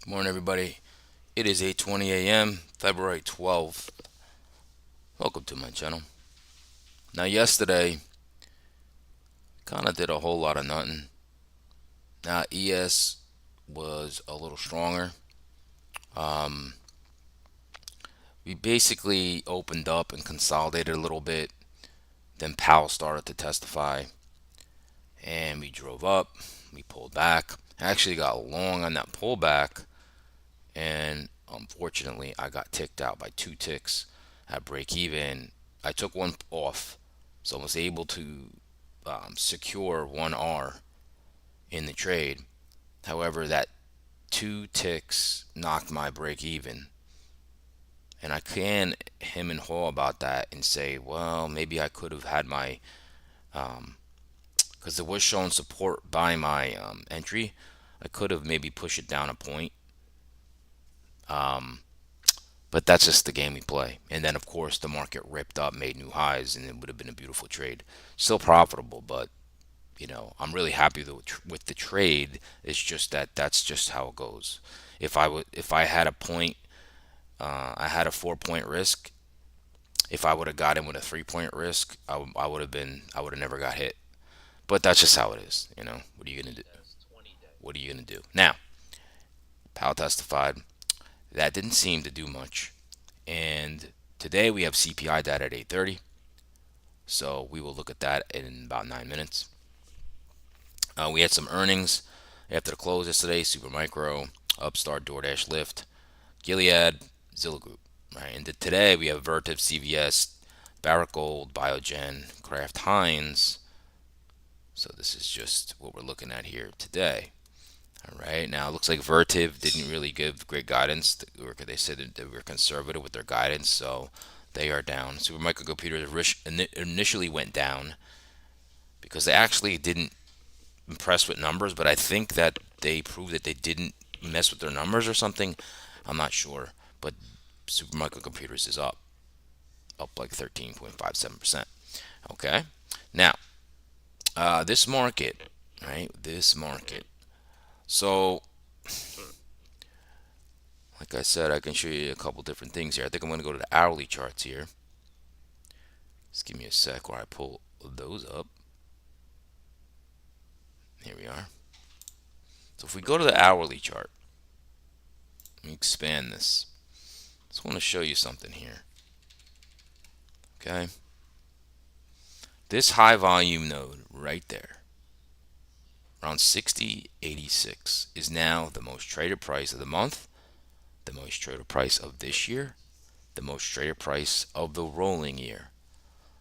Good morning, everybody. It is 8:20 a.m., February 12th. Welcome to my channel. Now, yesterday, kind of did a whole lot of nothing. Now, ES was a little stronger. Um, we basically opened up and consolidated a little bit. Then Powell started to testify, and we drove up. We pulled back. I actually got long on that pullback, and unfortunately, I got ticked out by 2 ticks at break even. I took one off, so I was able to secure 1R in the trade. However, that 2 ticks knocked my break even. And I can him and haw about that and say, well, maybe I could have had my, because it was showing support by my entry. I could have maybe pushed it down a point. But that's just the game we play. And then, of course, the market ripped up, made new highs, and it would have been a beautiful trade. Still profitable, but I'm really happy with the trade. It's just that that's just how it goes. If I had a point, I had a 4 point risk. If I would have got in with a 3 point risk, I would have been, I would have never got hit. But that's just how it is. What are you gonna do? What are you gonna do? Now, Powell testified. That didn't seem to do much. And today we have CPI data at 8:30. So we will look at that in about 9 minutes. We had some earnings after the close yesterday. Supermicro, Upstart, DoorDash, Lyft, Gilead, Zillow Group. Right, and today we have Vertiv, CVS, Barrick Gold, Biogen, Kraft Heinz. So this is just what we're looking at here today. All right, now it looks like Vertiv didn't really give great guidance. They said that they were conservative with their guidance, so they are down. Supermicro Computers initially went down because they actually didn't impress with numbers, but I think that they proved that they didn't mess with their numbers or something. I'm not sure, but Supermicro Computers is up like 13.57%. Okay, now this market, right? This market. So, like I said, I can show you a couple different things here. I think I'm going to go to the hourly charts here. Just give me a sec while I pull those up. Here we are. So if we go to the hourly chart, let me expand this. Just want to show you something here. Okay. This high volume node right there, around 60.86, is now the most traded price of the month, the most traded price of this year, the most traded price of the rolling year.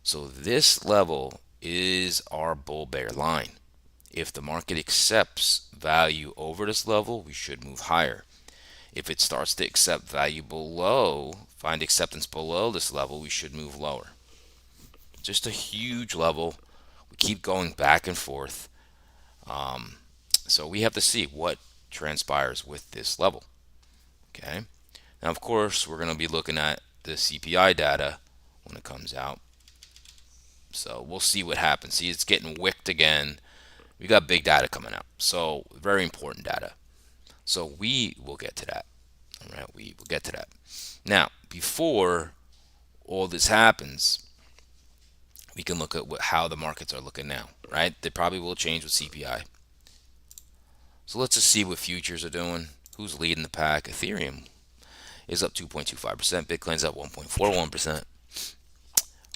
So this level is our bull bear line. If the market accepts value over this level, we should move higher. If it starts to accept value below, find acceptance below this level, we should move lower. Just a huge level. We keep going back and forth. Um, so we have to see what transpires with this level. Okay. Now, of course, we're going to be looking at the CPI data when it comes out. So we'll see what happens. See, it's getting wicked again. We got big data coming out. So very important data. So we will get to that. All right, we will get to that. Now, before all this happens, we can look at how the markets are looking now. Right, they probably will change with CPI. So let's just see what futures are doing. Who's leading the pack? Ethereum is up 2.25%. Bitcoin's up 1.41%.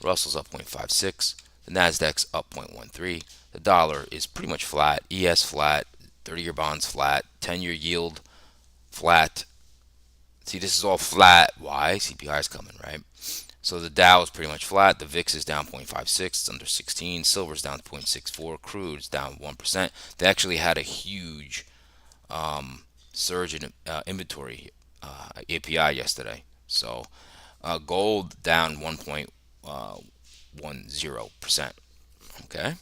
Russell's up 0.56. The Nasdaq's up 0.13. The dollar is pretty much flat. ES flat. 30-year bonds flat. 10-year yield flat. See, this is all flat. Why? CPI is coming, right? So the Dow is pretty much flat. The VIX is down 0.56. It's under 16. Silver's down 0.64. Crude is down 1%. They actually had a huge surge in inventory API yesterday. So gold down 1.10%. Okay.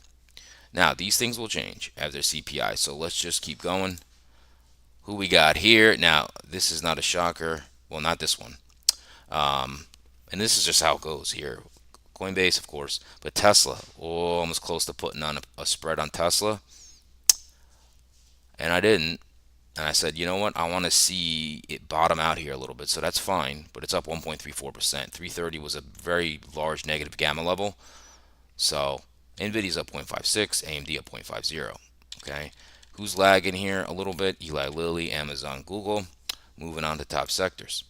Now these things will change after CPI. So let's just keep going. Who we got here? Now this is not a shocker. Well, not this one. Um, and this is just how it goes here. Coinbase, of course, but Tesla. Oh, almost close to putting on a spread on Tesla, and I didn't. And I said, you know what? I want to see it bottom out here a little bit. So that's fine, but it's up 1.34%. 330 was a very large negative gamma level. So Nvidia's up 0.56, AMD up 0.50. Okay. Who's lagging here a little bit? Eli Lilly, Amazon, Google. Moving on to top sectors.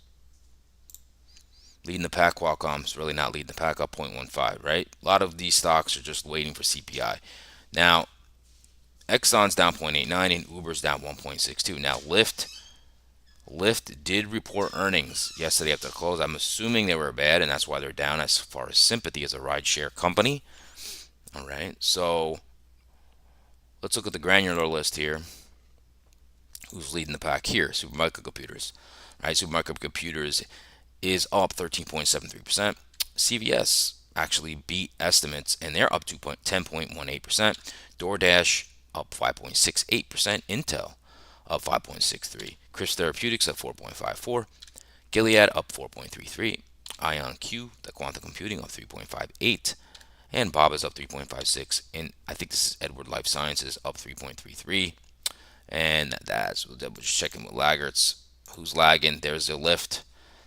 Leading the pack, Qualcomm's really not leading the pack, up 0.15, right? A lot of these stocks are just waiting for CPI. Now, Exxon's down 0.89 and Uber's down 1.62. Now, Lyft did report earnings yesterday after close. I'm assuming they were bad, and that's why they're down as far as sympathy as a rideshare company. All right, so let's look at the granular list here. Who's leading the pack here? Supermicro Computers. All right, Supermicro Computers is up 13.73%. CVS actually beat estimates, and they're up 10.18%. DoorDash up 5.68%. Intel up 5.63%. Chris Therapeutics up 4.54%. Gilead up 4.33%. IonQ, the quantum computing, up 3.58%. And Bob is up 3.56%. And I think this is Edward Life Sciences up 3.33%. And that was checking with laggards. Who's lagging? There's a lift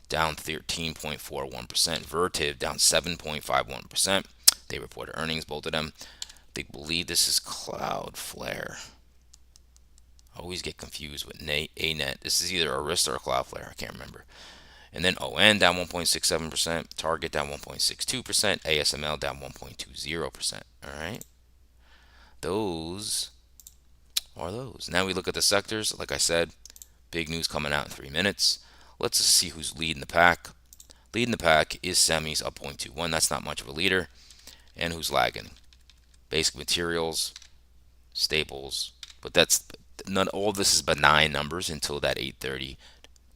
down 13.41%. Vertiv down 7.51%. They reported earnings, both of them. They believe this is Cloudflare. I always get confused with ANET. This is either Arista or Cloudflare. I can't remember. And then ON down 1.67%. Target down 1.62%. ASML down 1.20%. All right. Those are those. Now we look at the sectors. Like I said, big news coming out in 3 minutes. Let's just see who's leading the pack. Leading the pack is semis up 0.21. That's not much of a leader. And who's lagging? Basic materials, staples. But that's none. All of this is benign numbers until that 8:30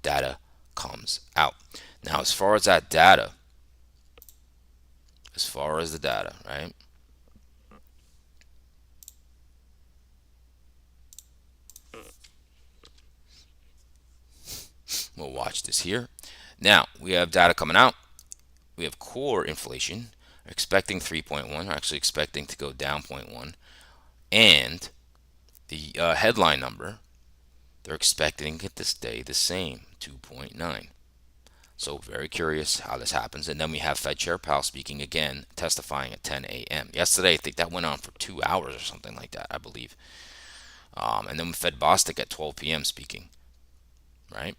data comes out. Now, as far as that data, as far as the data, right? We'll watch this here. Now, we have data coming out. We have core inflation expecting 3.1. We're actually expecting to go down 0.1. And the headline number, they're expecting it to stay the same, 2.9. So very curious how this happens. And then we have Fed Chair Powell speaking again, testifying at 10 a.m. Yesterday, I think that went on for 2 hours or something like that, I believe. And then Fed Bostic at 12 p.m. speaking, right?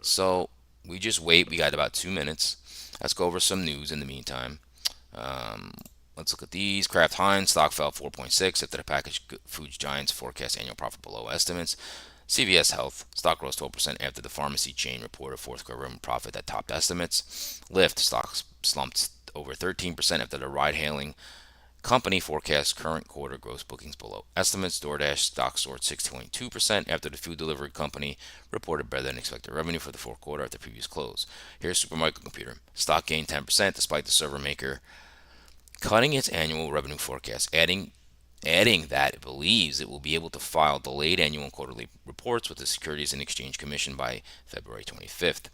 So we just wait. We got about 2 minutes. Let's go over some news in the meantime. Um, let's look at these. Kraft Heinz stock fell 4.6 after the packaged foods giants forecast annual profit below estimates. CVS Health stock rose 12% after the pharmacy chain reported fourth quarter profit that topped estimates. Lyft stocks slumped over 13% after the ride-hailing company forecast current quarter gross bookings below estimates. DoorDash stock soared 6.2% after the food delivery company reported better than expected revenue for the fourth quarter at the previous close. Here's Supermicro Computer. Stock gained 10% despite the server maker cutting its annual revenue forecast, adding that it believes it will be able to file delayed annual and quarterly reports with the Securities and Exchange Commission by February 25th.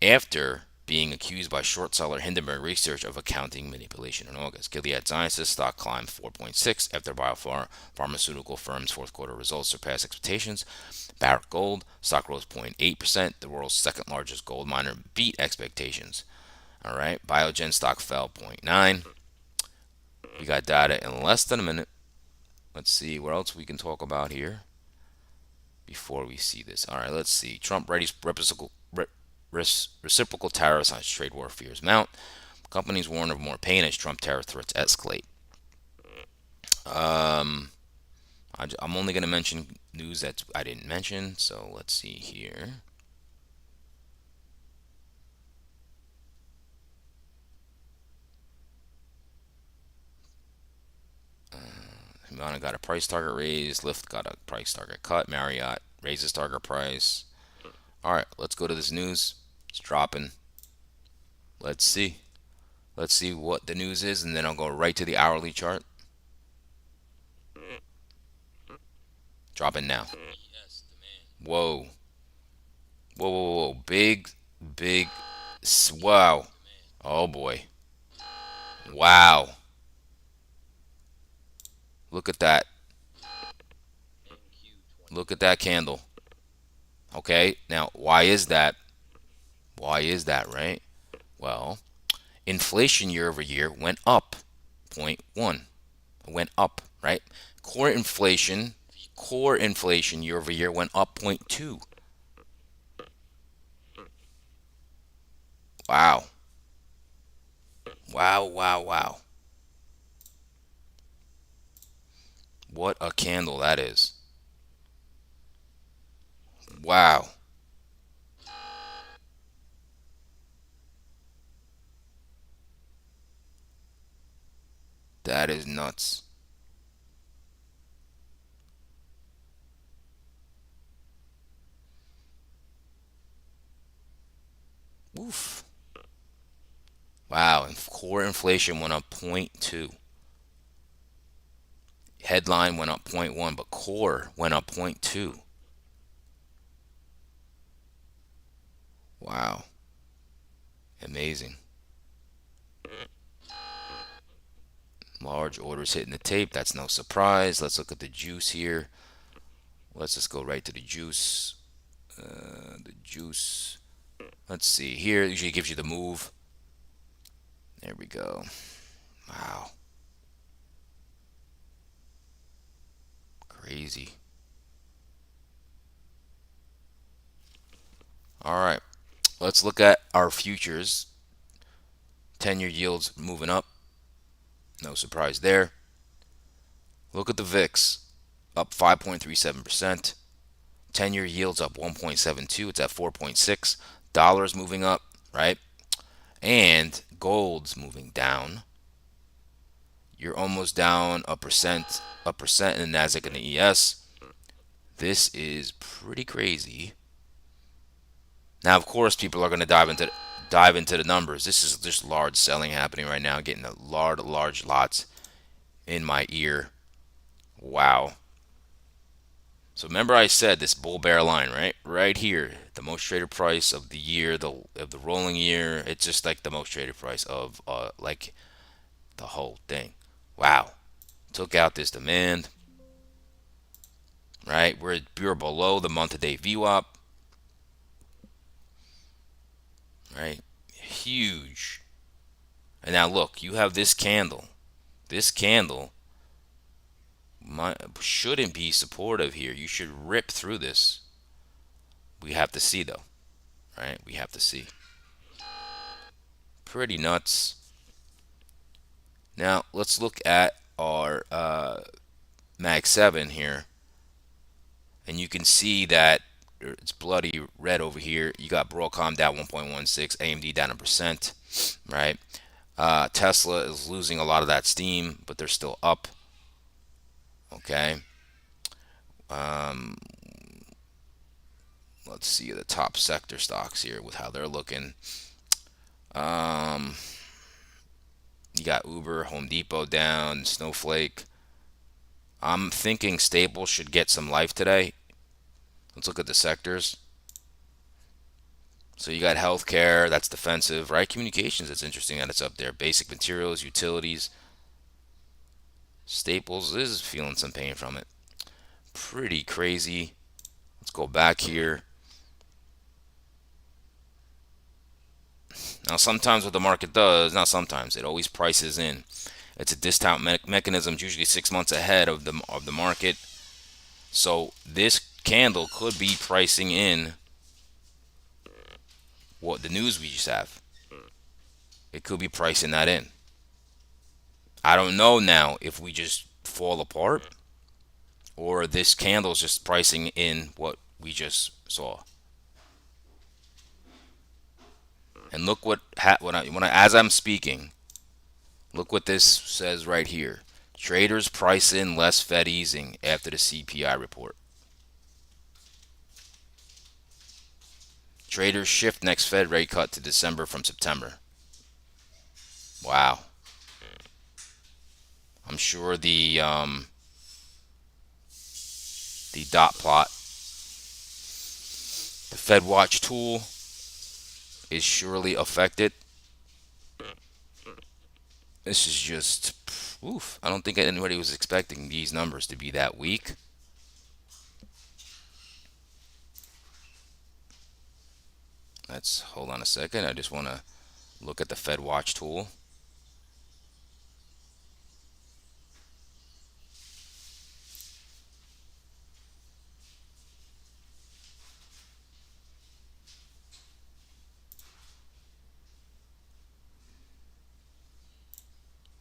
After being accused by short seller Hindenburg Research of accounting manipulation in August, Gilead Sciences stock climbed 4.6 after biopharmaceutical firm's fourth quarter results surpassed expectations. Barrick Gold stock rose 0.8%. The world's second largest gold miner beat expectations. All right, Biogen stock fell 0.9. We got data in less than a minute. Let's see what else we can talk about here before we see this. All right, let's see. Trump readies reciprocal tariffs on trade war fears mount. Companies warn of more pain as Trump tariff threats escalate. Um, I'm only going to mention news that I didn't mention. So let's see here. Humana got a price target raise. Lyft got a price target cut. Marriott raises target price. All right, let's go to this news. It's dropping. Let's see. Let's see what the news is, and then I'll go right to the hourly chart. Dropping now. Whoa. Whoa, whoa, whoa. Big, big. Wow. Oh, boy. Wow. Look at that. Look at that candle. Okay, now why is that? Why is that, right? Well, inflation year over year went up 0.1. It went up, right? Core inflation, core inflation year over year went up 0.2. Wow. Wow, wow, wow. What a candle that is. Wow. That is nuts. Oof. Wow. And core inflation went up zero point 0.2. Headline went up zero point 0.1, but core went up zero point 0.2. Wow. Amazing. Large orders hitting the tape. That's no surprise. Let's look at the juice here. Let's just go right to the juice. The juice. Let's see. Here, it usually gives you the move. There we go. Wow. Crazy. All right. Let's look at our futures. 10-year yields moving up. No surprise there. Look at the VIX. Up 5.37%. 10-year yields up 1.72. It's at 4.6. Dollars moving up, right? And gold's moving down. You're almost down a percent in the Nasdaq and the ES. This is pretty crazy. Now, of course, people are going to dive into the numbers. This is just large selling happening right now, getting a large lots in my ear. Wow. So remember I said this bull bear line, right? Right here, the most traded price of the year, the rolling year. It's just like the most traded price of like the whole thing. Wow. Took out this demand, right? We're below the month to date VWAP, right? Huge. And now look, you have this candle. This candle shouldn't be supportive here. You should rip through this. We have to see though, right? We have to see. Pretty nuts. Now let's look at our Mag 7 here, and you can see that it's bloody red over here. You got Broadcom down 1.16, AMD down a percent, right? Tesla is losing a lot of that steam, but they're still up. Okay. Um, let's see the top sector stocks here with how they're looking. Um, you got Uber, Home Depot down, Snowflake. I'm thinking Staples should get some life today. Let's look at the sectors. So you got healthcare, that's defensive, right? Communications, that's interesting that it's up there. Basic materials, utilities. Staples is feeling some pain from it. Pretty crazy. Let's go back here. Now, sometimes what the market does, not sometimes, it always prices in. It's a discount mechanism, usually 6 months ahead of the market. So this candle could be pricing in what the news we just have. It could be pricing that in. I don't know now if we just fall apart or this candle's just pricing in what we just saw. And look as I'm speaking, look what this says right here. Traders price in less Fed easing after the CPI report. Traders shift next Fed rate cut to December from September. Wow. I'm sure the dot plot, the Fed Watch tool, is surely affected. This is just oof. I don't think anybody was expecting these numbers to be that weak. Let's hold on a second. I just want to look at the Fed Watch tool.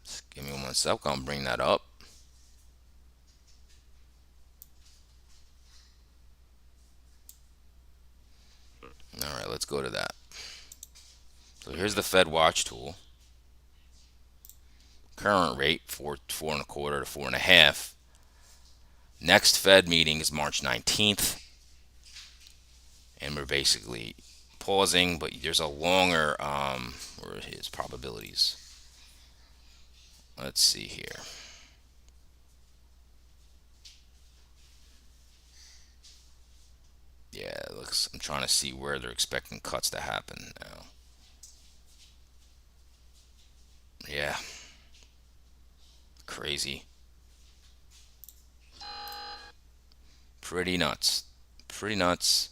Just give me 1 sec. I'll bring that up. All right, let's go to that. So here's the Fed Watch tool. Current rate 4.25 to 4.5. Next Fed meeting is March 19th, and we're basically pausing, but there's a longer where are his probabilities. Let's see here. Yeah, it looks. I'm trying to see where they're expecting cuts to happen now. Yeah, crazy. Pretty nuts. Pretty nuts.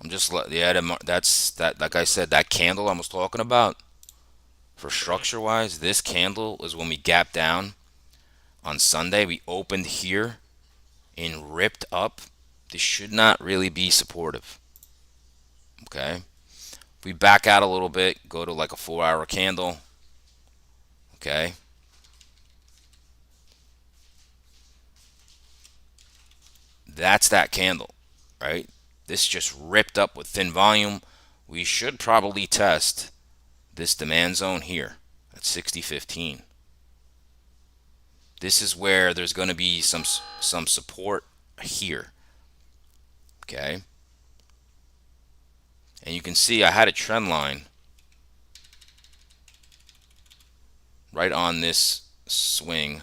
I'm just yeah. That's that. Like I said, that candle I was talking about for structure wise. This candle is when we gapped down on Sunday. We opened here and ripped up. This should not really be supportive. Okay. If we back out a little bit, go to like a 4-hour candle. Okay. That's that candle, right? This just ripped up with thin volume. We should probably test this demand zone here at 60.15. This is where there's going to be some support here. Okay. And you can see I had a trend line right on this swing,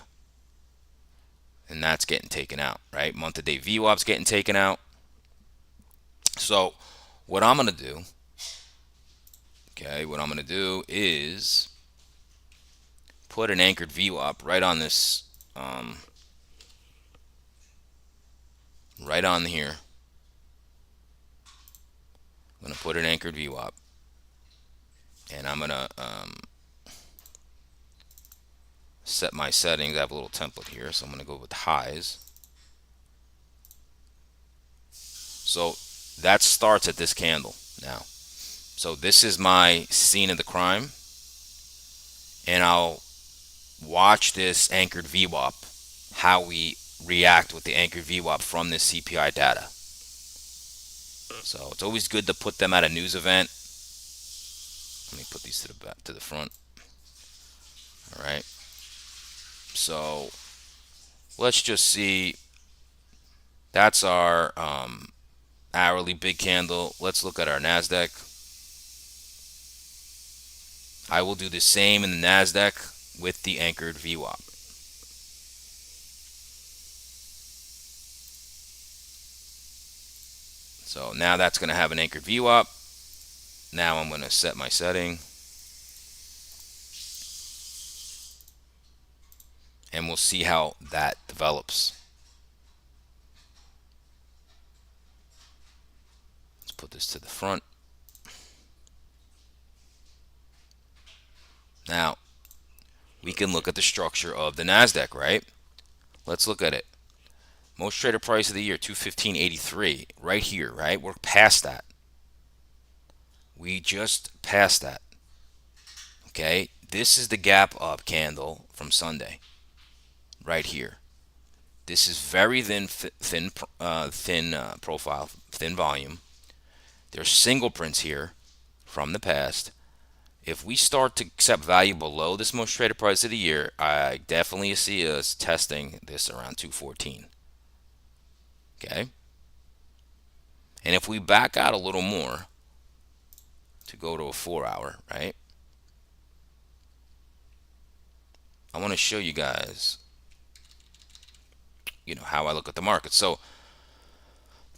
and that's getting taken out, right? Month to day VWAP's getting taken out. So what I'm going to do, okay, what I'm going to do is put an anchored VWAP right on this, right on here. I'm going to put an anchored VWAP, and I'm going to set my settings. I have a little template here, so I'm going to go with highs. So that starts at this candle now. So this is my scene of the crime, and I'll watch this anchored VWAP, how we react with the anchored VWAP from this CPI data. So it's always good to put them at a news event. Let me put these to the back, to the front. All right. So let's just see. That's our hourly big candle. Let's look at our NASDAQ. I will do the same in the NASDAQ with the anchored VWAP. So now that's going to have an anchored VWAP. Now I'm going to set my setting. And we'll see how that develops. Let's put this to the front. Now, we can look at the structure of the NASDAQ, right? Let's look at it. Most traded price of the year, 215.83, right here, right? We're past that. We just passed that. Okay, this is the gap up candle from Sunday, right here. This is very thin profile, thin volume. There's single prints here from the past. If we start to accept value below this most traded price of the year, I definitely see us testing this around 214. Okay. And if we back out a little more to go to a 4-hour, right? I want to show you guys, how I look at the market. So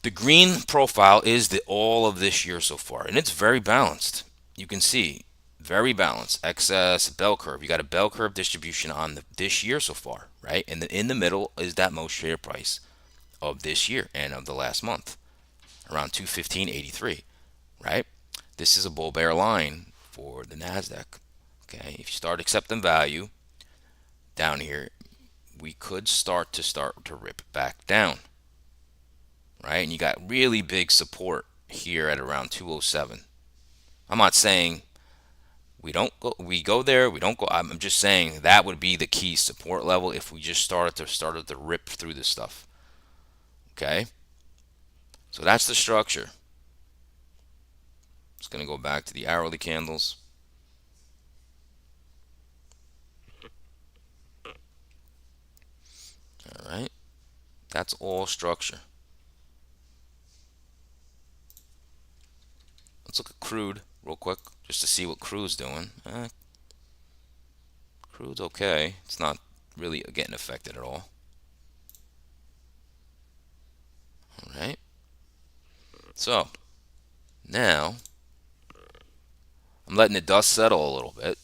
the green profile is all of this year so far, and it's very balanced. You can see very balanced. Excess bell curve. You got a bell curve distribution on this year so far, right? And in the middle is that most traded price of this year and of the last month. around 215.83, right? This is a bull bear line for the Nasdaq. Okay, if you start accepting value down here, we could start to rip back down, right? And you got really big support here at around 207. I'm not saying we go there, we don't go. I'm just saying that would be the key support level if we just started to rip through this stuff. Okay? So that's the structure. Just going to go back to the hourly candles. All right? That's all structure. Let's look at crude real quick just to see what crude's doing. Crude's okay. It's not really getting affected at all. All right? So, now I'm letting the dust settle a little bit.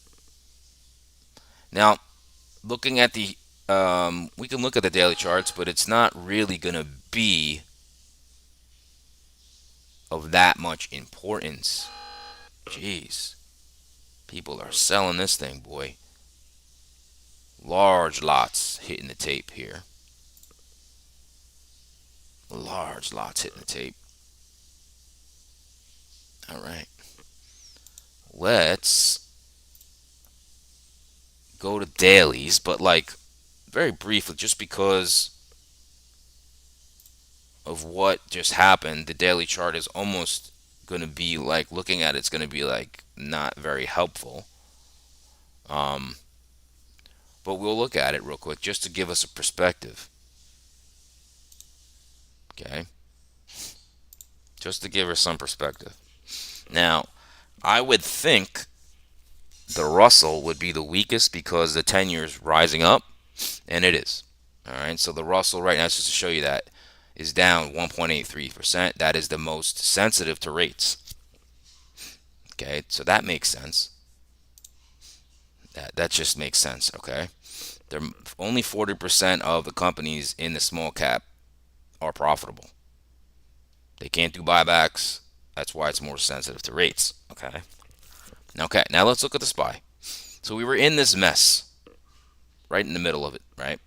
Now, looking at the we can look at the daily charts, but it's not really going to be of that much importance. Jeez, people are selling this thing, boy. Large lots hitting the tape here. Large lots hitting the tape. All right, let's go to dailies, but like very briefly, just because of what just happened, the daily chart is almost going to be like looking at it's going to be like not very helpful. Um, but we'll look at it real quick just to give us a perspective. Okay, just to give us some perspective. Now, I would think the Russell would be the weakest because the 10 years rising up, and it is. All right, so the Russell right now, just to show you that, is down 1.83%. That is the most sensitive to rates. Okay, so that makes sense. That just makes sense. Okay, they're only 40% of the companies in the small cap are profitable. They can't do buybacks. That's why it's more sensitive to rates. Okay, now let's look at the SPY. So we were in this mess right in the middle of it, right?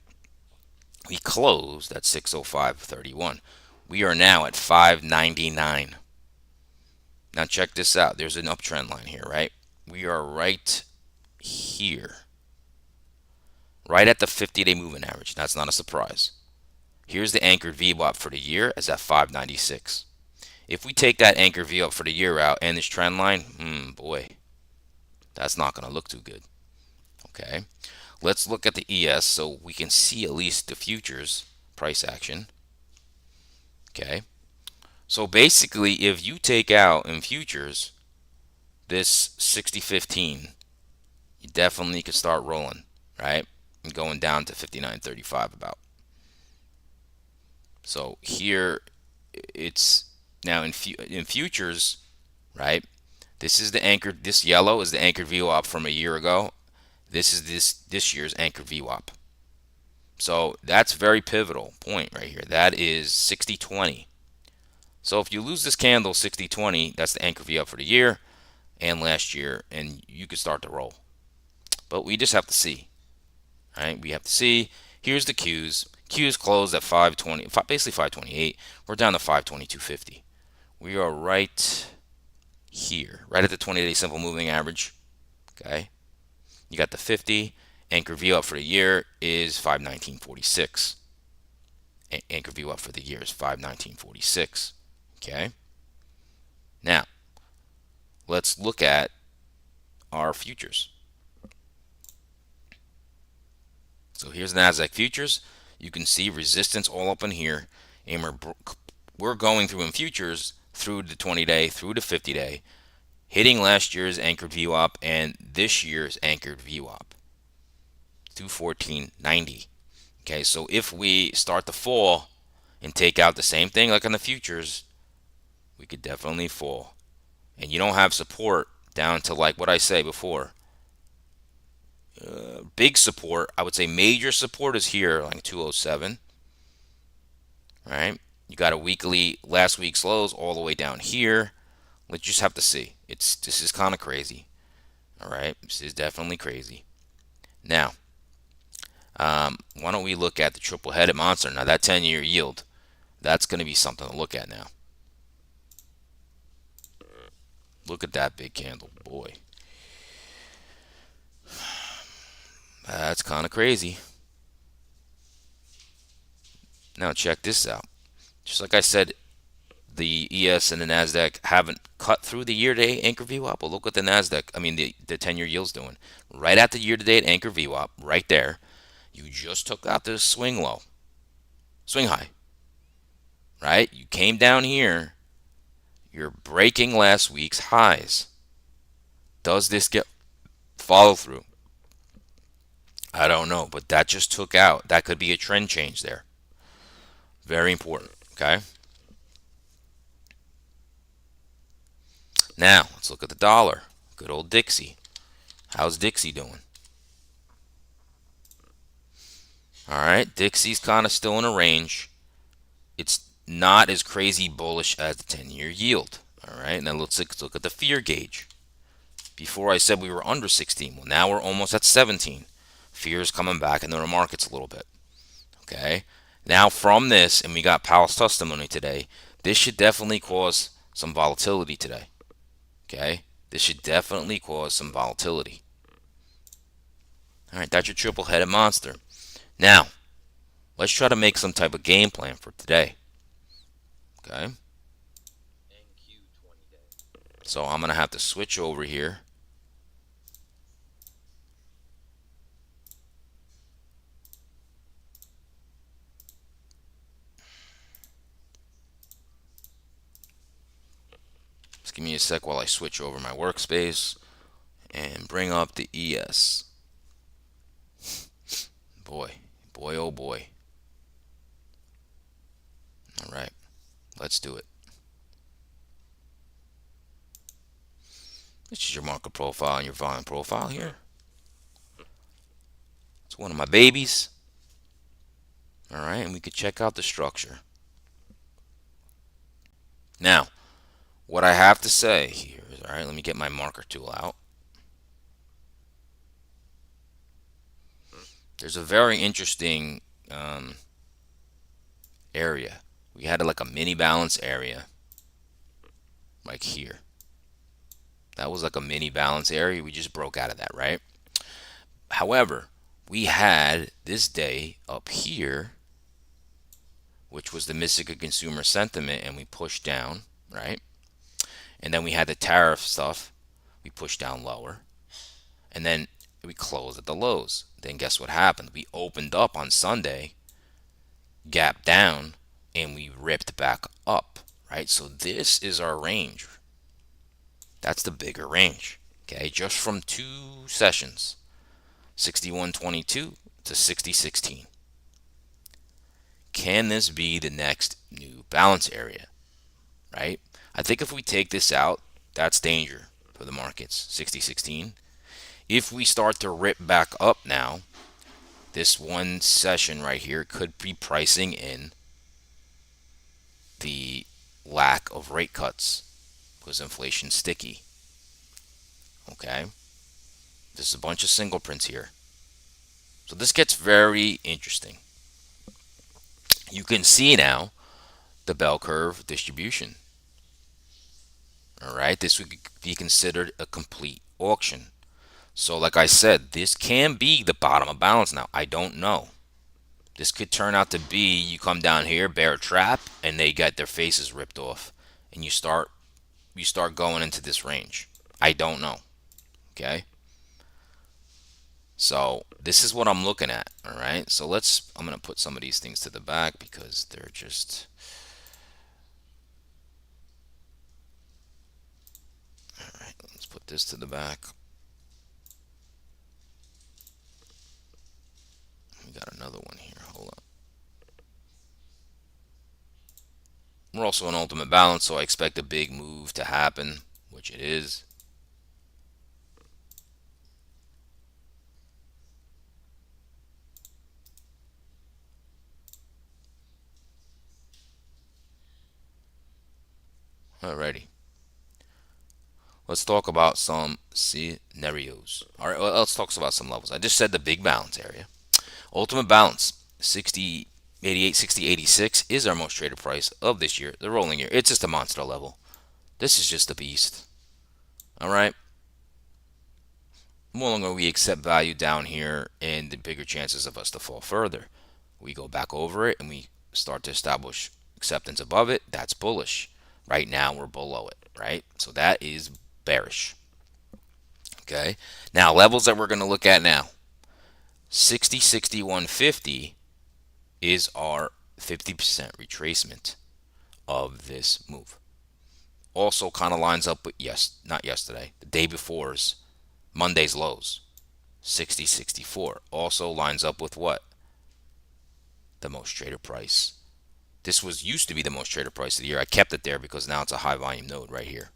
We closed at 605.31. We are now at 599. Now check this out. There's an uptrend line here, right? We are right here, right at the 50-day moving average. That's not a surprise. Here's the anchored VWAP for the year as at 596. If we take that anchored VWAP for the year out and this trend line, boy, that's not going to look too good. Okay, let's look at the ES so we can see at least the futures price action. Okay, so basically if you take out in futures this 60.15, you definitely could start rolling, right? And going down to 59.35 about. So here it's now in futures, right? This is the anchored. This yellow is the anchored VWAP from a year ago. This is this year's anchored VWAP. So that's very pivotal point right here. That is 60.20. So if you lose this candle 60.20, that's the anchor VWAP for the year and last year, and you could start to roll. But we just have to see. Right? We have to see. Here's the Qs. Qs closed at 520, basically 528. We're down to 522.50. We are right here, right at the 20-day simple moving average. Okay. You got the 50. Anchor view up for the year is 519.46. Anchor view up for the year is 519.46. Okay. Now, let's look at our futures. So here's the Nasdaq futures. You can see resistance all up in here, and we're going through in futures through the 20-day, through the 50-day, hitting last year's anchored VWAP and this year's anchored VWAP, 214.90. Okay, so if we start to fall and take out the same thing like on the futures, we could definitely fall. And you don't have support down to like what I say before. Big support, I would say major support is here, like 207, right? You got a weekly last week's lows all the way down here. Let's just have to see. This is kind of crazy. All right, this is definitely crazy. Now, why don't we look at the triple-headed monster? Now that 10-year yield, that's going to be something to look at now. Look at that big candle, boy. That's kind of crazy. Now check this out. Just like I said, the ES and the Nasdaq haven't cut through the year-to-date anchor VWAP. Well, look what the Nasdaq, the 10-year yield's doing. Right at the year-to-date anchor VWAP, right there. You just took out this swing low, swing high, right? You came down here. You're breaking last week's highs. Does this get follow through? I don't know, but that just took out. That could be a trend change there. Very important, okay? Now, let's look at the dollar. Good old Dixie. How's Dixie doing? All right, Dixie's kind of still in a range. It's not as crazy bullish as the 10-year yield. All right, now let's look at the fear gauge. Before I said we were under 16. Well, now we're almost at 17. Fear is coming back into the markets a little bit. Okay, now from this, and we got Powell's testimony today, this should definitely cause some volatility today. Okay, this should definitely cause some volatility. All right, that's your triple-headed monster. Now, let's try to make some type of game plan for today. Okay. So I'm going to have to switch over here. Just give me a sec while I switch over my workspace and bring up the ES. Boy, oh boy. All right, let's do it. This is your market profile and your volume profile here. It's one of my babies. All right, and we could check out the structure. Now, what I have to say here is, all right, let me get my marker tool out. There's a very interesting area. We had like a mini balance area, like here. That was like a mini balance area. We just broke out of that, right? However, we had this day up here, which was the Michigan consumer sentiment, and we pushed down, right? And then we had the tariff stuff. We pushed down lower. And then we closed at the lows. Then guess what happened? We opened up on Sunday, gapped down, and we ripped back up, right? So this is our range. That's the bigger range, okay? Just from 2 sessions, 61.22 to 60.16. Can this be the next new balance area, right? I think if we take this out, that's danger for the markets, 60.16. If we start to rip back up now, this one session right here could be pricing in the lack of rate cuts because inflation's sticky. Okay, there's a bunch of single prints here, so this gets very interesting. You can see now the bell curve distribution. All right, this would be considered a complete auction. So like I said, this can be the bottom of balance now. I don't know. This could turn out to be you come down here, bear trap, and they get their faces ripped off, and you start going into this range. I don't know. Okay. So this is what I'm looking at. All right. So I'm gonna put some of these things to the back because they're just. All right. Let's put this to the back. We got another one here. Hold on. We're also in ultimate balance, so I expect a big move to happen, which it is. Alrighty. Let's talk about some scenarios. All right, well, let's talk about some levels. I just said the big balance area. Ultimate balance, 60.88, 60.86 is our most traded price of this year, the rolling year. It's just a monster level. This is just a beast. All right. The more longer we accept value down here, and the bigger chances of us to fall further. We go back over it and we start to establish acceptance above it. That's bullish. Right now we're below it, right? So that is bearish. Okay. Now levels that we're going to look at now. 60, 61, 50 is our 50% retracement of this move. Also kind of lines up with not yesterday, the day before's Monday's lows. 60, 64 also lines up with what? The most traded price. This was used to be the most traded price of the year. I kept it there because now it's a high volume node right here.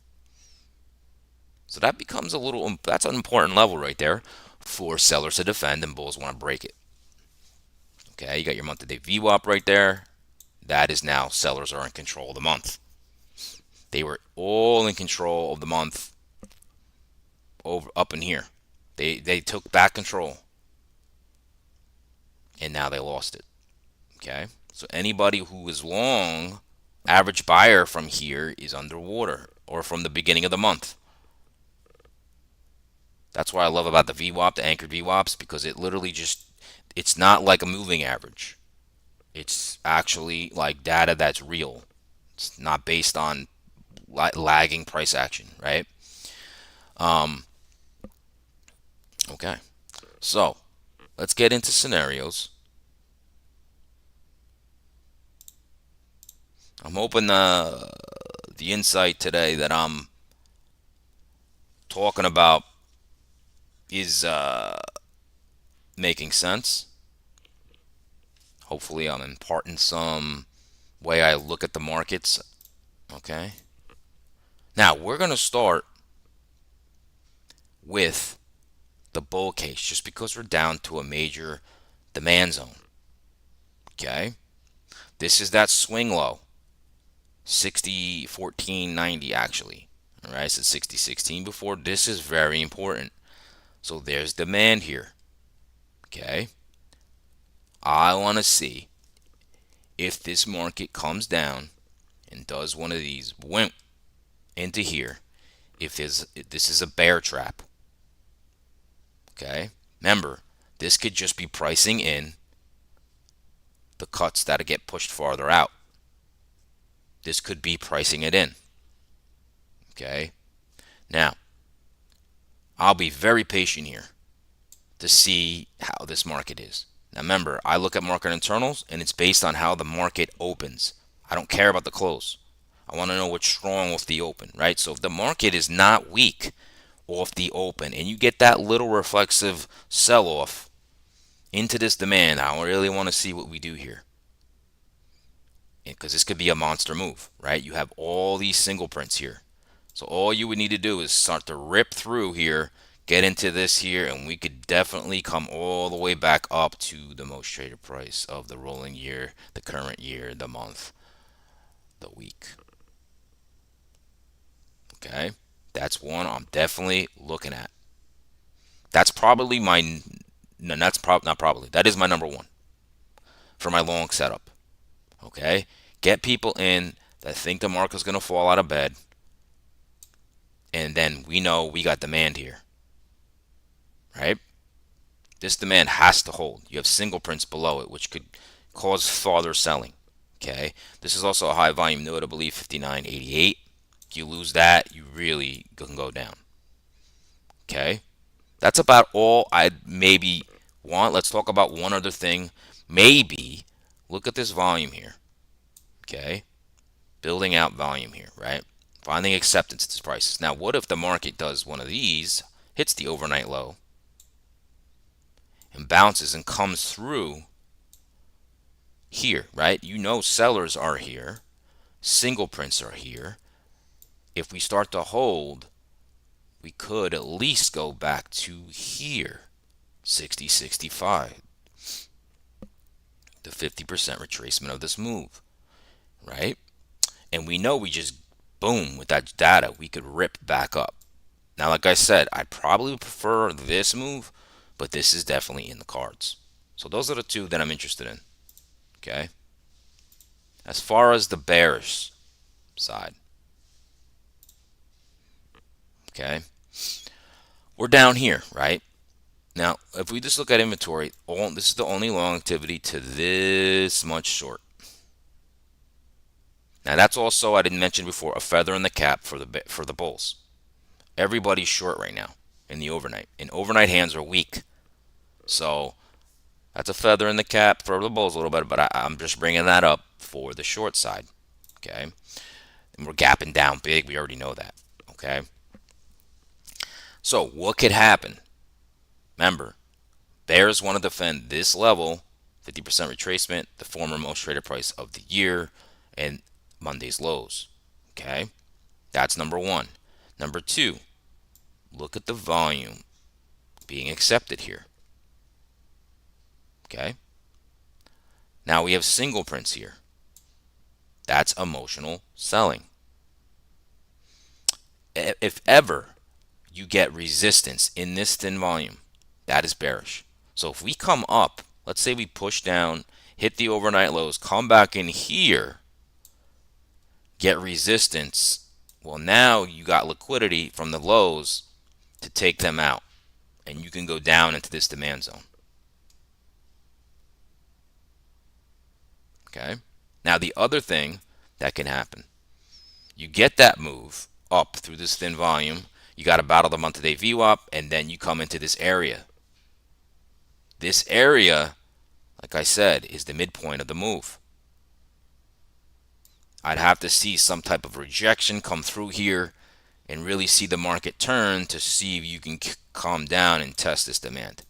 So that becomes that's an important level right there for sellers to defend and bulls want to break it. Okay, you got your month to day VWAP right there. That is now sellers are in control of the month. They were all in control of the month over up in here. They took back control and now they lost it. Okay, so anybody who is long, average buyer from here is underwater or from the beginning of the month. That's what I love about the VWAP, the anchored VWAPs, because it literally it's not like a moving average. It's actually like data that's real. It's not based on lagging price action, right? Okay, so let's get into scenarios. I'm hoping the insight today that I'm talking about is making sense. Hopefully, I'm imparting some way I look at the markets. Okay. Now, we're going to start with the bull case just because we're down to a major demand zone. Okay. This is that swing low. 60, 14, 90 actually. All right. I said 60, 16 before. This is very important. So there's demand here. Okay. I want to see if this market comes down and does one of these, went into here, if this is a bear trap. Okay. Remember, this could just be pricing in the cuts that get pushed farther out. This could be pricing it in. Okay. Now, I'll be very patient here to see how this market is. Now remember, I look at market internals and it's based on how the market opens. I don't care about the close. I want to know what's strong off the open, right? So if the market is not weak off the open and you get that little reflexive sell off into this demand, I really want to see what we do here. Because this could be a monster move, right? You have all these single prints here. So all you would need to do is start to rip through here, get into this here, and we could definitely come all the way back up to the most traded price of the rolling year, the current year, the month, the week. Okay, that's one I'm definitely looking at. That's probably my, no, not probably. That is my number one for my long setup. Okay, get people in that think the market's going to fall out of bed, and then we know we got demand here, right? This demand has to hold. You have single prints below it, which could cause farther selling. Okay, this is also a high volume node, I believe 59.88. If you lose that, you really can go down. Okay, that's about all I maybe want. Let's talk about one other thing. Maybe look at this volume here. Okay, building out volume here, right? Finding acceptance at these prices. Now, what if the market does one of these, hits the overnight low, and bounces and comes through here, right? You know sellers are here. Single prints are here. If we start to hold, we could at least go back to here, 60, 65. The 50% retracement of this move, right? And we know we just boom, with that data, we could rip back up. Now, like I said, I probably would prefer this move, but this is definitely in the cards. So those are the two that I'm interested in. Okay. As far as the bearish side, okay, we're down here, right? Now, if we just look at inventory, this is the only long activity to this much short. Now, that's also, I didn't mention before, a feather in the cap for the bulls. Everybody's short right now in the overnight, and overnight hands are weak. So that's a feather in the cap for the bulls a little bit, but I'm just bringing that up for the short side. Okay, and we're gapping down big. We already know that. Okay, so what could happen? Remember, bears want to defend this level, 50% retracement, the former most traded price of the year, and Monday's lows. Okay, that's number one. Number two, look at the volume being accepted here. Okay, now we have single prints here. That's emotional selling. If ever you get resistance in this thin volume, that is bearish. So if we come up, let's say we push down, hit the overnight lows, come back in here, get resistance, well, now you got liquidity from the lows to take them out, and you can go down into this demand zone. Okay, now the other thing that can happen, you get that move up through this thin volume, you got to battle the month-to-day VWAP, and then you come into this area. This area, like I said, is the midpoint of the move. I'd have to see some type of rejection come through here and really see the market turn to see if you can calm down and test this demand.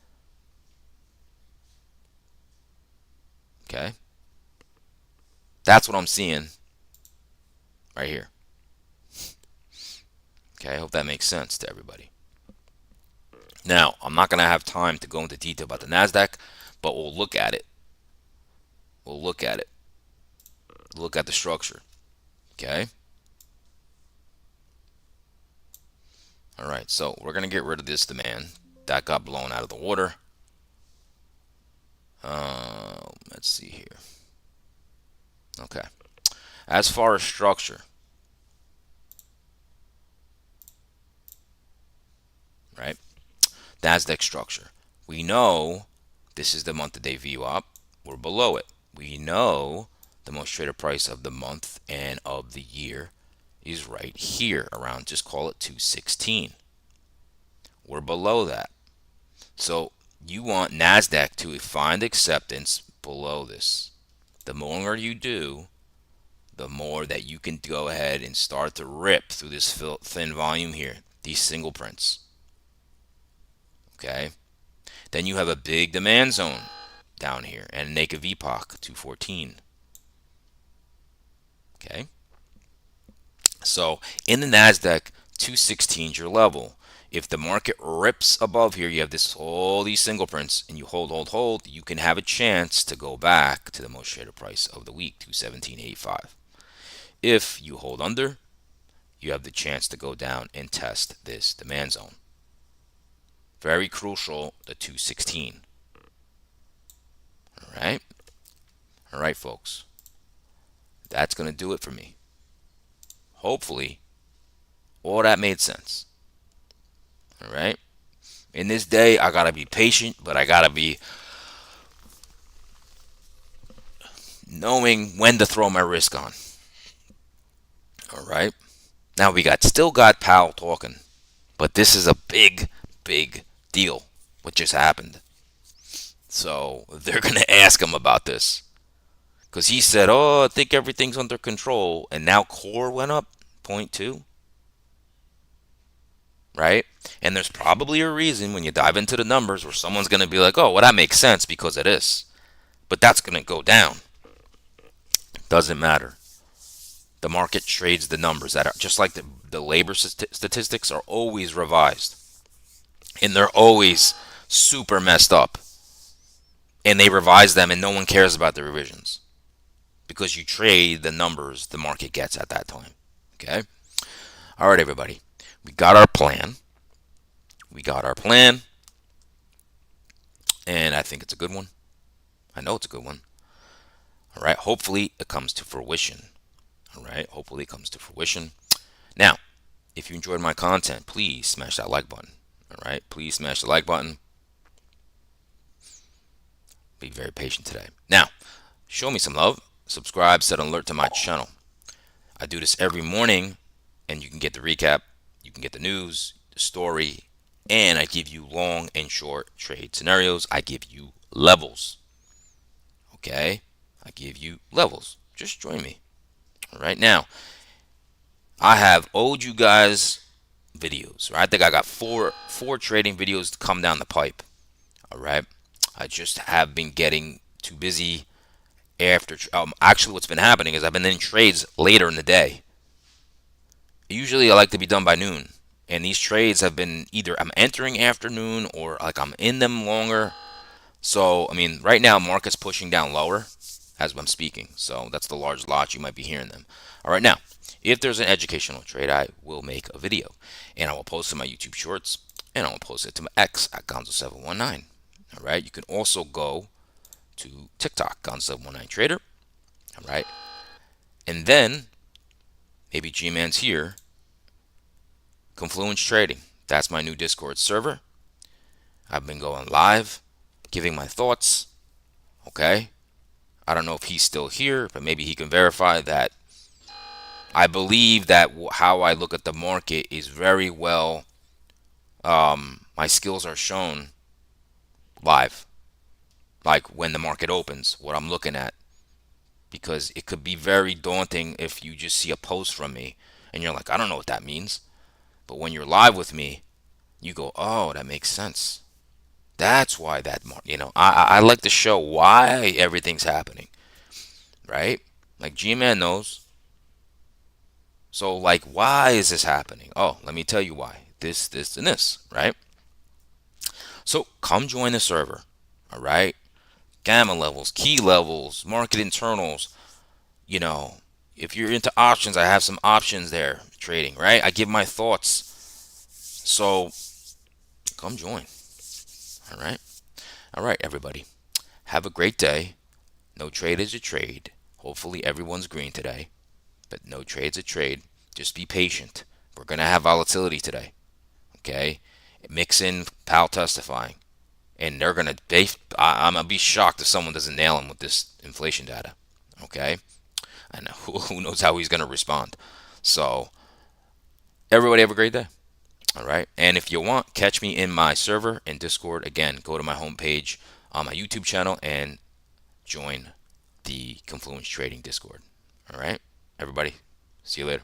Okay, that's what I'm seeing right here. Okay, I hope that makes sense to everybody. Now, I'm not going to have time to go into detail about the NASDAQ, but we'll look at it. We'll look at it. Look at the structure. Okay. All right, so we're going to get rid of this demand. That got blown out of the water. Let's see here. Okay. As far as structure, right? NASDAQ structure. We know this is the month-to-day VWAP. We're below it. We know the most traded price of the month and of the year is right here around, just call it 216. We're below that. So you want NASDAQ to find acceptance below this. The longer you do, the more that you can go ahead and start to rip through this thin volume here, these single prints. Okay, then you have a big demand zone down here and naked VPOC 214. Okay, so in the NASDAQ, 216 is your level. If the market rips above here, you have all these single prints, and you hold, you can have a chance to go back to the most traded price of the week, 217.85. If you hold under, you have the chance to go down and test this demand zone. Very crucial, the 216. All right, folks. That's going to do it for me. Hopefully, all that made sense. All right. In this day, I got to be patient, but I got to be knowing when to throw my risk on. All right. Now we still got Powell talking, but this is a big deal what just happened. So they're going to ask him about this because he said, "Oh, I think everything's under control," and now core went up 0.2. Right? And there's probably a reason when you dive into the numbers where someone's going to be like, "Oh, well, that makes sense because of this," but that's going to go down. Doesn't matter. The market trades the numbers that are just like the labor statistics are always revised, and they're always super messed up, and they revise them, and no one cares about the revisions because you trade the numbers the market gets at that time. Okay. All right, everybody. We got our plan. We got our plan, and I think it's a good one. I know it's a good one. All right. Hopefully, it comes to fruition. All right. Hopefully, it comes to fruition. Now, if you enjoyed my content, please smash that like button. All right. Please smash the like button. Be very patient today. Now, show me some love. Subscribe, set an alert to my channel. I do this every morning, and you can get the recap, you can get the news, the story, and I give you long and short trade scenarios. I give you levels. Okay? I give you levels. Just join me. All right, now, I have owed you guys videos. Right? I think I got four trading videos to come down the pipe. All right? I just have been getting too busy after. Actually, what's been happening is I've been in trades later in the day. Usually I like to be done by noon. And these trades have been either I'm entering afternoon or like I'm in them longer. So, I mean, right now market's pushing down lower as I'm speaking. So that's the large lot. You might be hearing them. All right, now, if there's an educational trade, I will make a video. And I will post it to my YouTube Shorts. And I will post it to my X at Gonzo719. All right, you can also go to TikTok, Gonzo719Trader. All right, and then maybe G-Man's here. Confluence Trading. That's my new Discord server. I've been going live, giving my thoughts. Okay. I don't know if he's still here, but maybe he can verify that. I believe that how I look at the market is very well. My skills are shown live, like when the market opens, what I'm looking at, because it could be very daunting if you just see a post from me and you're like, I don't know what that means. But when you're live with me, you go, oh, that makes sense. That's why I like to show why everything's happening, right? Like G-Man knows. So like, why is this happening? Oh, let me tell you why. This, and this, right? So come join the server, all right? Gamma levels, key levels, market internals. You know, if you're into options, I have some options there trading, right? I give my thoughts. So come join, all right? All right, everybody. Have a great day. No trade is a trade. Hopefully everyone's green today, but no trade's a trade. Just be patient. We're going to have volatility today, okay? Mix in Powell testifying, and they're going to, I'm going to be shocked if someone doesn't nail him with this inflation data, okay? And who knows how he's going to respond. So everybody have a great day. All right. And if you want, catch me in my server in Discord. Again, go to my homepage on my YouTube channel and join the Confluence Trading Discord. All right. Everybody, see you later.